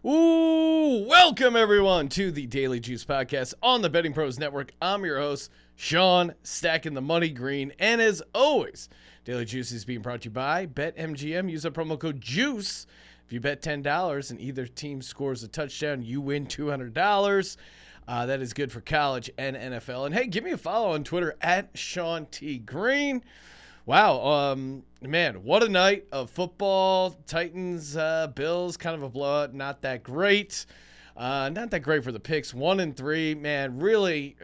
Ooh, welcome everyone to the Daily Juice Podcast on the Betting Pros Network. I'm your host, Sean, stacking the money green. And as always, Daily Juice is being brought to you by BetMGM. Use the promo code JUICE. If you bet $10 and either team scores a touchdown, you win $200. That is good for college and NFL. And hey, give me a follow on Twitter at Sean T. Green. Wow, man, what a night of football. Titans, Bills, kind of a blowout. Not that great. Not that great for the picks. 1-3, man. Really,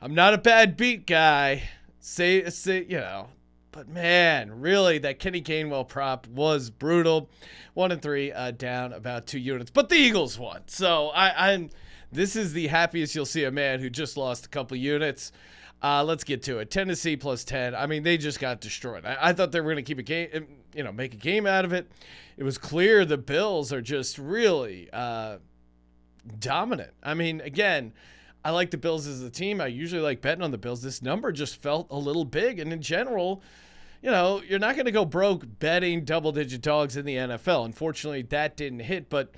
I'm not a bad beat guy. But man, really, that Kenny Gainwell prop was brutal. 1-3, down about 2 units. But the Eagles won, so this is the happiest you'll see a man who just lost a couple units. Let's get to it. Tennessee plus 10. I mean, they just got destroyed. I thought they were going to keep a game, make a game out of it. It was clear the Bills are just really dominant. I mean, again, I like the Bills as a team. I usually like betting on the Bills. This number just felt a little big. And in general, you're not going to go broke betting double-digit dogs in the NFL. Unfortunately, that didn't hit. But,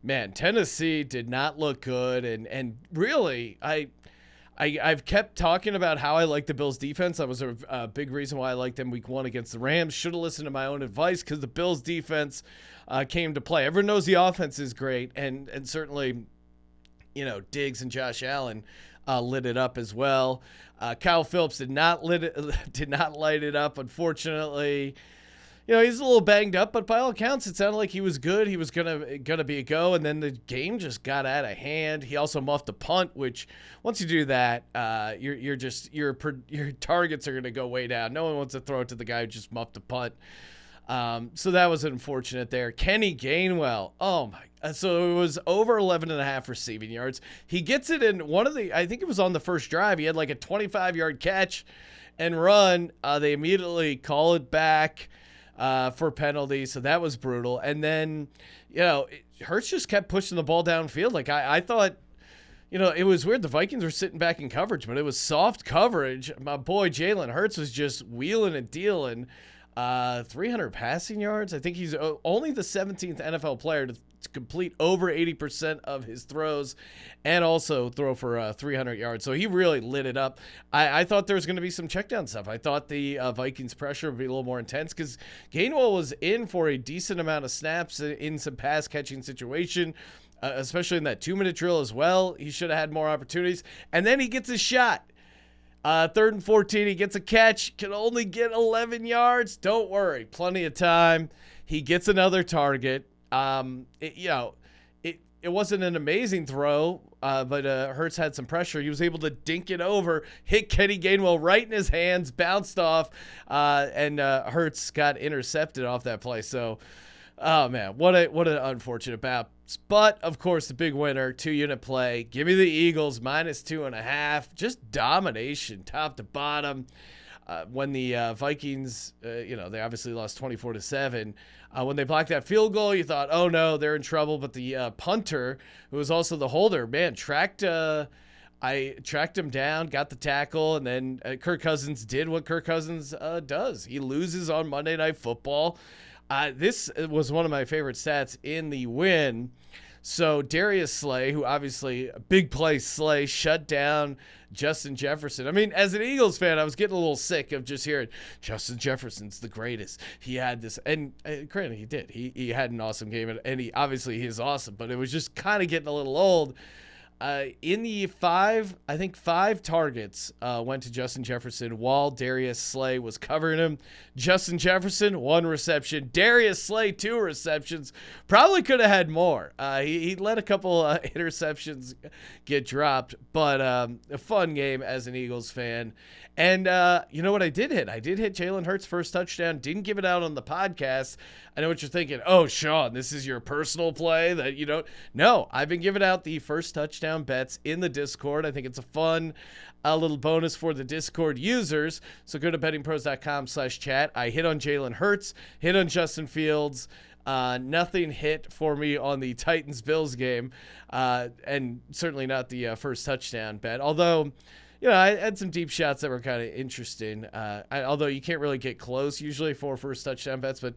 man, Tennessee did not look good. And really, I've kept talking about how I like the Bills' defense. That was a big reason why I liked them week 1 against the Rams. Should have listened to my own advice because the Bills' defense came to play. Everyone knows the offense is great, and certainly, Diggs and Josh Allen lit it up as well. Kyle Phillips did not light it up, unfortunately. He's a little banged up, but by all accounts, it sounded like he was good. He was gonna be a go, and then the game just got out of hand. He also muffed a punt, which once you do that, your targets are gonna go way down. No one wants to throw it to the guy who just muffed a punt. So that was unfortunate there. Kenny Gainwell, oh my! So it was over 11.5 receiving yards. He gets it in I think it was on the first drive. He had like a 25-yard catch and run. They immediately call it back for penalty, so that was brutal. And then, Hurts just kept pushing the ball downfield. Like I thought, it was weird. The Vikings were sitting back in coverage, but it was soft coverage. My boy Jalen Hurts was just wheeling and dealing. 300 passing yards. I think he's only the 17th NFL player to complete over 80% of his throws and also throw for 300 yards. So he really lit it up. I thought there was going to be some check down stuff. I thought the Vikings pressure would be a little more intense because Gainwell was in for a decent amount of snaps in some pass catching situation, especially in that 2-minute drill as well. He should have had more opportunities. And then he gets a shot. 3rd and 14, he gets a catch, can only get 11 yards. Don't worry, plenty of time. He gets another target. It wasn't an amazing throw, but Hurts had some pressure. He was able to dink it over, hit Kenny Gainwell right in his hands, bounced off, and Hurts got intercepted off that play. So, oh man, what an unfortunate bout. But, of course, the big winner, 2-unit play. Give me the Eagles, -2.5. Just domination, top to bottom. When the Vikings, they obviously lost 24-7. When they blocked that field goal, you thought, oh, no, they're in trouble. But the punter, who was also the holder, man, I tracked him down, got the tackle, and then Kirk Cousins did what Kirk Cousins does. He loses on Monday Night Football. This was one of my favorite stats in the win. So Darius Slay, who obviously big play Slay, shut down Justin Jefferson. I mean, as an Eagles fan, I was getting a little sick of just hearing Justin Jefferson's the greatest. He had this, and granted, he did. He had an awesome game, and he obviously is awesome. But it was just kind of getting a little old. In the five targets went to Justin Jefferson while Darius Slay was covering him. Justin Jefferson, 1 reception. Darius Slay, 2 receptions. Probably could have had more. He let a couple interceptions get dropped, but a fun game as an Eagles fan. And you know what I did hit? I did hit Jalen Hurts' first touchdown. Didn't give it out on the podcast. I know what you're thinking. Oh, Sean, this is your personal play that you don't. No, I've been giving out the first touchdown bets in the Discord. I think it's a fun little bonus for the Discord users. So go to bettingpros.com/chat. I hit on Jalen Hurts, hit on Justin Fields. Nothing hit for me on the Titans-Bills game, and certainly not the first touchdown bet. Although, I had some deep shots that were kind of interesting. Although you can't really get close usually for first touchdown bets, but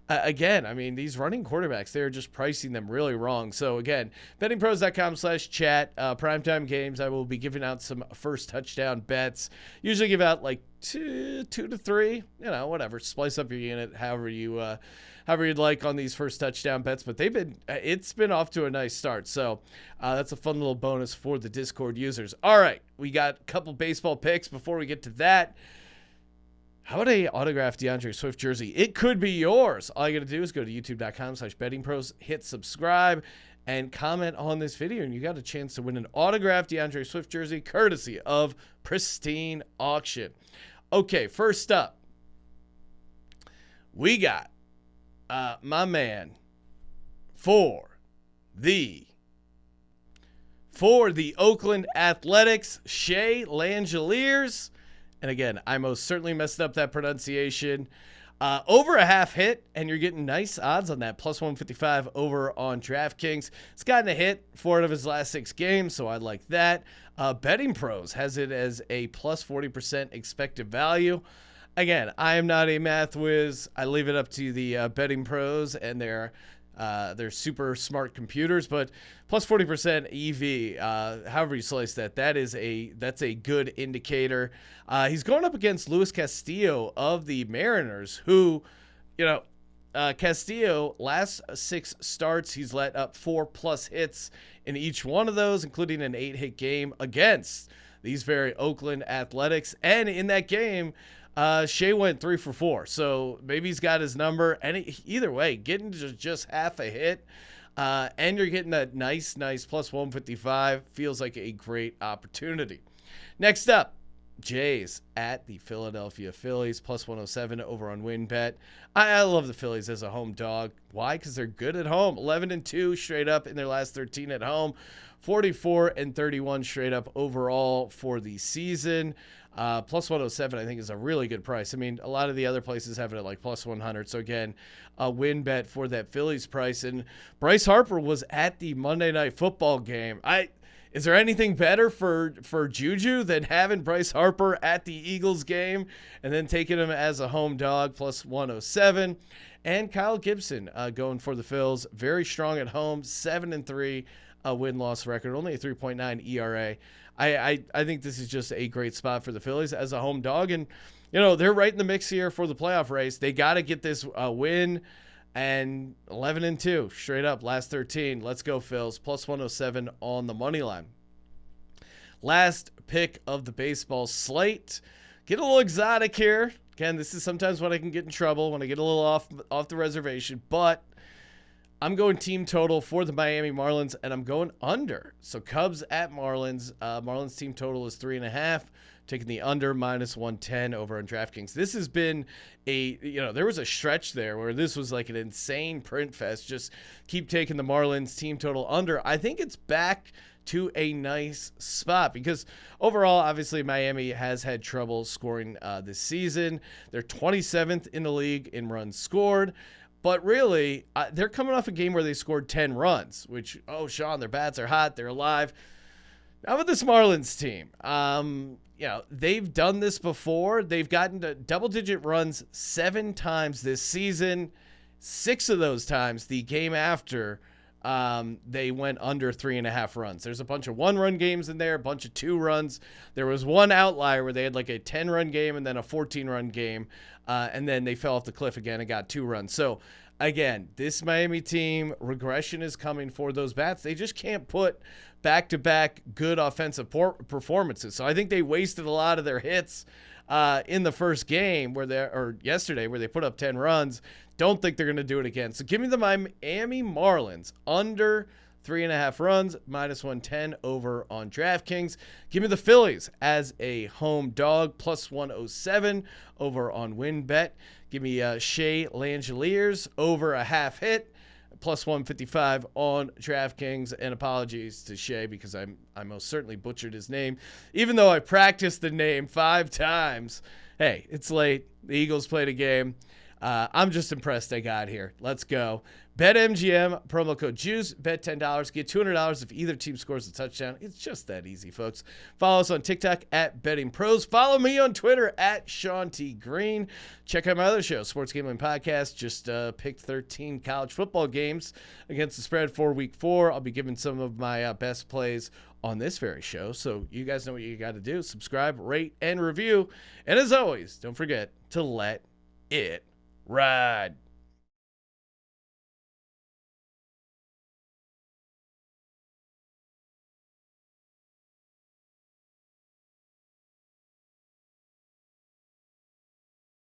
Again, I mean, these running quarterbacks, they're just pricing them really wrong. So again, bettingpros.com/chat, primetime games. I will be giving out some first touchdown bets. Usually give out like two to three, whatever. Splice up your unit, however you'd like on these first touchdown bets. But it's been off to a nice start. So that's a fun little bonus for the Discord users. All right, we got a couple baseball picks before we get to that. How about a autographed DeAndre Swift jersey? It could be yours. All you got to do is go to youtube.com/bettingpros, hit subscribe, and comment on this video, and you got a chance to win an autographed DeAndre Swift jersey courtesy of Pristine Auction. Okay, first up, we got my man for the Oakland Athletics, Shea Langeliers. And again, I most certainly messed up that pronunciation. Over a half hit, and you're getting nice odds on that. Plus 155 over on DraftKings. It's gotten a hit 4 out of his last 6 games, so I like that. Betting Pros has it as a plus 40% expected value. Again, I am not a math whiz. I leave it up to the Betting Pros and their super smart computers, but plus 40% EV, however you slice that, that's a good indicator. He's going up against Luis Castillo of the Mariners, who, Castillo, last 6 starts, he's let up 4+ hits in each one of those, including an 8-hit game against these very Oakland Athletics. And in that game, Shea went 3 for 4, so maybe he's got his number. And either way, getting just half a hit, and you're getting that nice plus 155 feels like a great opportunity. Next up, Jays at the Philadelphia Phillies, plus 107 over on WinBet. I love the Phillies as a home dog. Why? Because they're good at home. 11-2 straight up in their last 13 at home. 44-31 straight up overall for the season. Plus 107, I think, is a really good price. I mean, a lot of the other places have it at like plus 100. So again, a win bet for that Phillies price. And Bryce Harper was at the Monday Night Football game. Is there anything better for Juju than having Bryce Harper at the Eagles game and then taking him as a home dog, plus 107? And Kyle Gibson going for the Phils, very strong at home, 7-3 win-loss record, only a 3.9 ERA. I think this is just a great spot for the Phillies as a home dog. And, they're right in the mix here for the playoff race. They got to get this win. And 11-2 straight up last 13. Let's go, Phils. Plus 107 on the money line. Last pick of the baseball slate. Get a little exotic here. Again, this is sometimes when I can get in trouble, when I get a little off the reservation. But I'm going team total for the Miami Marlins, and I'm going under. So Cubs at Marlins. Marlins team total is 3.5. Taking the under, minus 110 over on DraftKings. This has been there was a stretch there where this was like an insane print fest. Just keep taking the Marlins team total under. I think it's back to a nice spot because overall, obviously, Miami has had trouble scoring this season. They're 27th in the league in runs scored. But really, they're coming off a game where they scored 10 runs, which, Sean, their bats are hot. They're alive. Now with this Marlins team, they've done this before. They've gotten to double-digit runs 7 times this season. 6 of those times, the game after, they went under 3.5 runs. There's a bunch of 1-run games in there, a bunch of 2 runs. There was one outlier where they had like a 10-run game and then a 14-run game, and then they fell off the cliff again and got 2 runs. So, again, this Miami team, regression is coming for those bats. They just can't put back-to-back good offensive performances. So I think they wasted a lot of their hits in the first game yesterday where they put up 10 runs. Don't think they're going to do it again. So give me the Miami Marlins under 3.5 runs, minus 110 over on DraftKings. Give me the Phillies as a home dog, plus 107 over on WinBet. Give me Shea Langeliers over a half hit, plus 155 on DraftKings. And apologies to Shea because I most certainly butchered his name, even though I practiced the name 5 times. Hey, it's late. The Eagles played a game. I'm just impressed they got here. Let's go. BetMGM, promo code JUICE, bet $10, get $200 if either team scores a touchdown. It's just that easy, folks. Follow us on TikTok at Betting Pros. Follow me on Twitter at Sean T. Green. Check out my other show, Sports Gambling Podcast. Just picked 13 college football games against the spread for week 4. I'll be giving some of my best plays on this very show. So you guys know what you got to do. Subscribe, rate, and review. And as always, don't forget to let it ride.